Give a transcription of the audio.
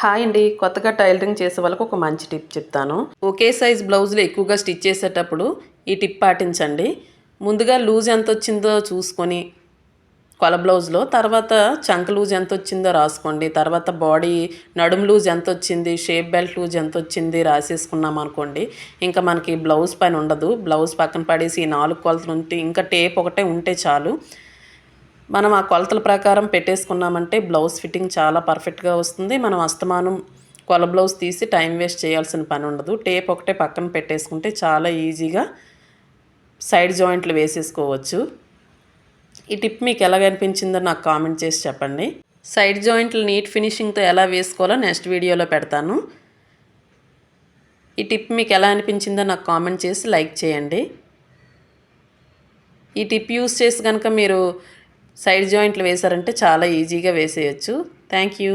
Hi అండి. కొత్తగా tailoring చేసే వాళ్ళకి ఒక మంచి టిప్ చెప్తాను. ఒకే సైజ్ బ్లౌజులు ఎక్కువగా స్టిచ్ చేసేటప్పుడు ఈ టిప్ పాటించండి. ముందుగా లూజ్ ఎంతొచ్చిందో చూసుకొని కొల బ్లౌజ్‌లో, తర్వాత చంక లూజ్ ఎంతొచ్చిందో రాసుకోండి. తర్వాత బాడీ నడుము లూజ్ ఎంతొచ్చింది, షేప్ బెల్ట్ లూజ్ ఎంతొచ్చింది రాసేసుకున్నామనుకోండి, ఇంకా మనకి బ్లౌజ్ పని ఉండదు. బ్లౌజ్ పక్కన పడేసి ఈ 4 కొలతలు ఉంటే ఇంకా టేప్ ఒకటే ఉంటే చాలు. మనం ఆ కొలతల ప్రకారం పెట్టేసుకున్నామంటే బ్లౌజ్ ఫిట్టింగ్ చాలా పర్ఫెక్ట్‌గా వస్తుంది. మనం అస్తమానం కొల బ్లౌజ్ తీసి టైం వేస్ట్ చేయాల్సిన పని ఉండదు. టేప్ ఒకటే పక్కన పెట్టేసుకుంటే చాలా ఈజీగా సైడ్ జాయింట్లు వేసేసుకోవచ్చు. ఈ టిప్ మీకు ఎలాగ అనిపించిందో నాకు కామెంట్ చేసి చెప్పండి. సైడ్ జాయింట్లు నీట్ ఫినిషింగ్‌తో ఎలా వేసుకోవాలో నెక్స్ట్ వీడియోలో పెడతాను. ఈ టిప్ మీకు ఎలా అనిపించిందో నాకు కామెంట్ చేసి లైక్ చేయండి. ఈ టిప్ యూస్ చేసి కనుక మీరు సైడ్ జాయింట్లు వేశారంటే చాలా ఈజీగా వేసేయచ్చు. Thank you.